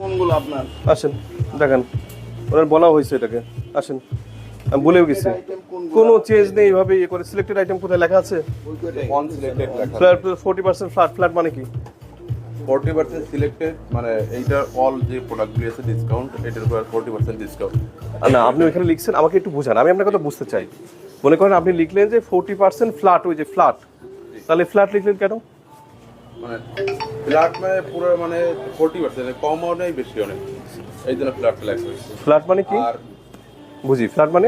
কোনগুলো আপনার? আসেন দেখেন, ওনার বলা হয়েছে এটাকে। আসেন, আমি বলেও গেছি কোনো চেঞ্জ নেই। এইভাবে ইয়ে করে সিলেক্টেড আইটেম কোথায় লেখা আছে? অন সিলেক্টেড লেখা ফ্ল্যাট 40% ফ্ল্যাট। ফ্ল্যাট মানে কি? 40% সিলেক্টেড মানে এইটা অল যে প্রোডাক্টগুলি আছে ডিসকাউন্ট, এটার উপর 40% ডিসকাউন্ট। না, আপনি ওইখানে লিখছেন, আমাকে একটু বোঝান, আমি আপনার কথা বুঝতে চাই। মনে করেন আপনি লিখলেন যে 40% ফ্ল্যাট, ওই যে ফ্ল্যাট, তাহলে ফ্ল্যাট লিখলেন কেন? মানে ফ্ল্যাট মানে পুরো মানে 40%, কমও নেই বেশিও নেই, এই জন্য ফ্ল্যাট লেখা হয়েছে। ফ্ল্যাট মানে কি? আর বুঝি, ফ্ল্যাট মানে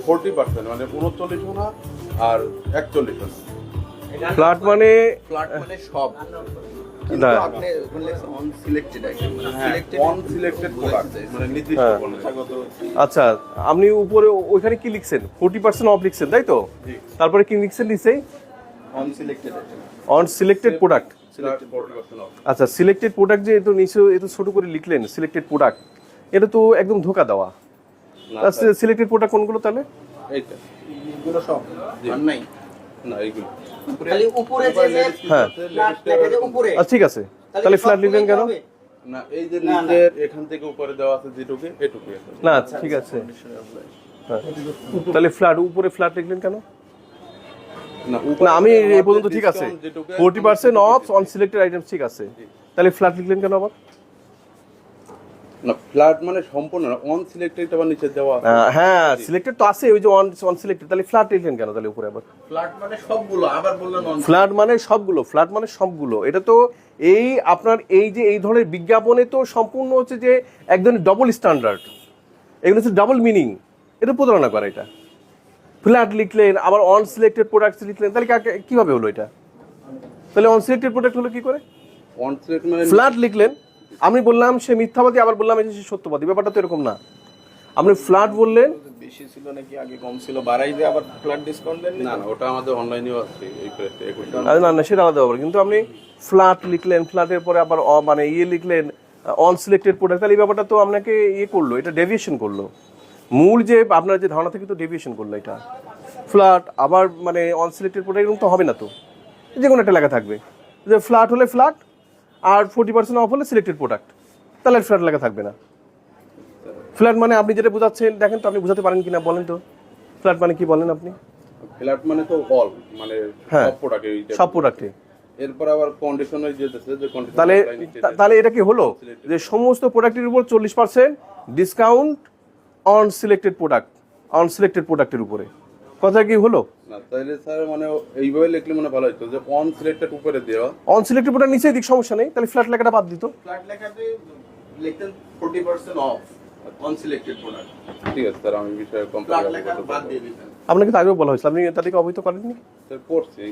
40% মানে 39 না আর 41 না। ফ্ল্যাট মানে ফ্ল্যাট মানে সব, না, আপনি on selected item, on selected product মানে নির্দিষ্ট পণ্য। আচ্ছা, আপনি উপরে ওইখানে কি লিখছেন? 40% অফ লিখছেন, তাই তো? তারপরে কি লিখছেন নিচেই? On selected item, on selected product. 40% of. আচ্ছা, সিলেক্টেড প্রোডাক্ট যে এত নিচে এত ছোট করে লিখলেন সিলেক্টেড প্রোডাক্ট, এটা তো একদম ধোকা দেওয়া। সিলেক্টেড প্রোডাক্ট কোনগুলো তাহলে? এইটা এগুলো সব আর নাই না, এইগুলো খালি উপরে যে হ্যাঁ, ফ্ল্যাট লেখা যে উপরে, আচ্ছা ঠিক আছে, তাহলে ফ্ল্যাট লিখলেন কেন? না, এই যে নিচের এখান থেকে উপরে দেওয়া আছে যেটুকু এটুকুই আছে। না ঠিক আছে, হ্যাঁ, তাহলে ফ্ল্যাট উপরে ফ্ল্যাট লিখলেন কেন? না, না, আমি এই পর্যন্ত ঠিক আছে, 40% অফ অন সিলেক্টেড আইটেম ঠিক আছে, তাহলে ফ্ল্যাট লিখলেন কেন আবার? না, ফ্ল্যাট মানে সম্পূর্ণ না, অন সিলেক্টেড আবার নিচে দেওয়া আছে। হ্যাঁ, সিলেক্টেড তো আছে, ওই যে অন সিলেক্টেড, তাহলে ফ্ল্যাট লিখলেন কেন তাহলে উপরে আবার? ফ্ল্যাট মানে সবগুলো, আবার বললেন অন ফ্ল্যাট মানে সবগুলো, ফ্ল্যাট মানে সবগুলো, এটা তো এই আপনার এই যে এই ধরনের বিজ্ঞাপনে তো সম্পূর্ণ হচ্ছে যে এক ধরনের ডবল স্ট্যান্ডার্ড, এগুলো হচ্ছে ডাবল মিনিং, এটা প্রতারণা করা। এটা ফ্ল্যাট লিখলেন আবার অন সিলেক্টেড প্রোডাক্টস লিখলেন, তাহলে কিভাবে হলো এটা? তাহলে অন সিলেক্টেড প্রোডাক্ট হলো কি করে? অন সিলেক্ট মানে ফ্ল্যাট লিখলেন, আমি বললাম সে মিথ্যাবাদী, আবার বললাম এই যে সে সত্যবাদী, ব্যাপারটা তো এরকম না। আপনি ফ্ল্যাট বললেন, বেশি ছিল নাকি আগে কম ছিল, বাড়াই দিয়ে আবার ফ্ল্যাট ডিসকাউন্ট দেন না না, ওটা আমাদের অনলাইনেও আছে এই প্রাইসটা 21 টাকা। আরে না না, সেটা আলাদা ব্যাপার, কিন্তু আপনি ফ্ল্যাট লিখলেন, ফ্ল্যাটের পরে আবার মানে লিখলেন অন সিলেক্টেড প্রোডাক্ট, তাহলে এই ব্যাপারটা তো আপনাকে করলো, এটা ডেভিয়েশন করলো, মূল যে আপনার যে ধারণা থেকে তো ডেভিয়েশন করলো এটা। ফ্ল্যাট আবার মানে অন সিলেক্টেড প্রোডাক্ট এরকম তো হবে না, তো যে কোনো একটা লেখা থাকবে যে ফ্ল্যাট হলে ফ্ল্যাট আর 40% অফ হলে সিলেক্টেড প্রোডাক্ট, তাহলে ফ্ল্যাট লেখা থাকবে না। ফ্ল্যাট মানে আপনি যেটা বোঝাচ্ছেন, দেখেন তো আপনি বোঝাতে পারেন কিনা বলেন তো, ফ্ল্যাট মানে কি বলেন আপনি? ফ্ল্যাট মানে তো অল মানে হ্যাঁ, সব প্রোডাক্টে, সব প্রোডাক্টে। এরপর আবার কন্ডিশনার যেতেছে যে কন্ডিশনার তাহলে তাহলে এটা কি হলো যে সমস্ত প্রোডাক্টের উপর 40% discount on selected product, on selected প্রোডাক্টের উপরে, কথা কি হলো? না, তাহলে স্যার মানে এইভাবে লিখলে মনে ভালো হতো যে অন সিলেক্টেড উপরে দেওয়া। অন সিলেক্টেড প্রোডাক্ট নিচে দিক সমস্যা নেই, তাহলে ফ্ল্যাট লেখাটা বাদ দিত। ফ্ল্যাট লেখাতে লিখতেন 40% অফ অন সিলেক্টেড প্রোডাক্ট, ঠিক আছে স্যার, আমি বিষয়ে ফ্ল্যাট লেখা বাদ দিয়ে দিতেন। আপনাকে তো আগেও বলা হয়েছিল, আপনি তাদেরকে অবহিত করেননি? স্যার করছি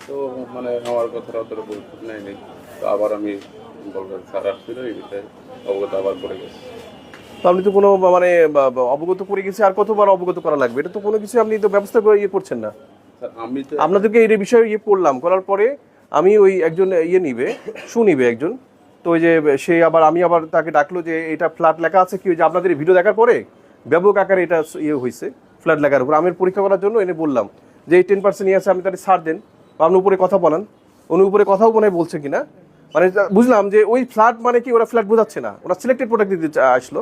তো, মানে আমার কথাটা অতটা গুরুত্ব নেয়নি, তো আবার আমি বলবেন স্যার আসছিল এই বিষয়ে অবগত আবার করে গেছি। তো আপনি তো কোনো মানে অবগত করে গেছি, আর কতবার অবগত করা লাগবে? এটা তো কোনো কিছু আপনি তো ব্যবস্থা করে করছেন না। স্যার আমি তো আপনাদেরকে এই বিষয়ে করলাম, করার পরে আমি ওই একজন নিবে শুনিবে একজন, তো ওই যে সে আবার আমি আবার তাকে ডাকলো যে এটা ফ্ল্যাট লেখা আছে কি, ওই যে আপনাদের ভিডিও দেখার পরে ব্যাপক আকারে এটা হয়েছে ফ্ল্যাট লেখার উপর, আমি পরীক্ষা করার জন্য এনে বললাম যে এই 10% আছে, আপনি তাহলে ছাড় দেন, আপনি উপরে কথা বলেন। উনি উপরে কথাও মনে হয় বলছে কিনা, মানে বুঝলাম যে ওই ফ্ল্যাট মানে কি, ওরা ফ্ল্যাট বোঝাচ্ছে না, ওরা সিলেক্টেড প্রোডাক্ট দিতে আসলো।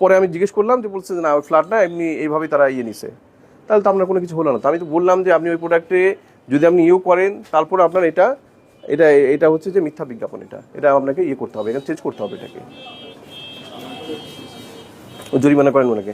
পরে আমি জিজ্ঞেস করলাম যে বলছে যে না ওই ফ্ল্যাট না, এমনি এইভাবেই তারা নিছে। তাহলে তো আপনার কোনো কিছু হলো না। তো আমি তো বললাম যে আপনি ওই প্রোডাক্টে যদি আপনি করেন, তারপরে আপনার এটা এটা এটা হচ্ছে যে মিথ্যা বিজ্ঞাপন, এটা আপনাকে করতে হবে, এটা চেঞ্জ করতে হবে, এটাকে জরিমানা করেন ওনাকে।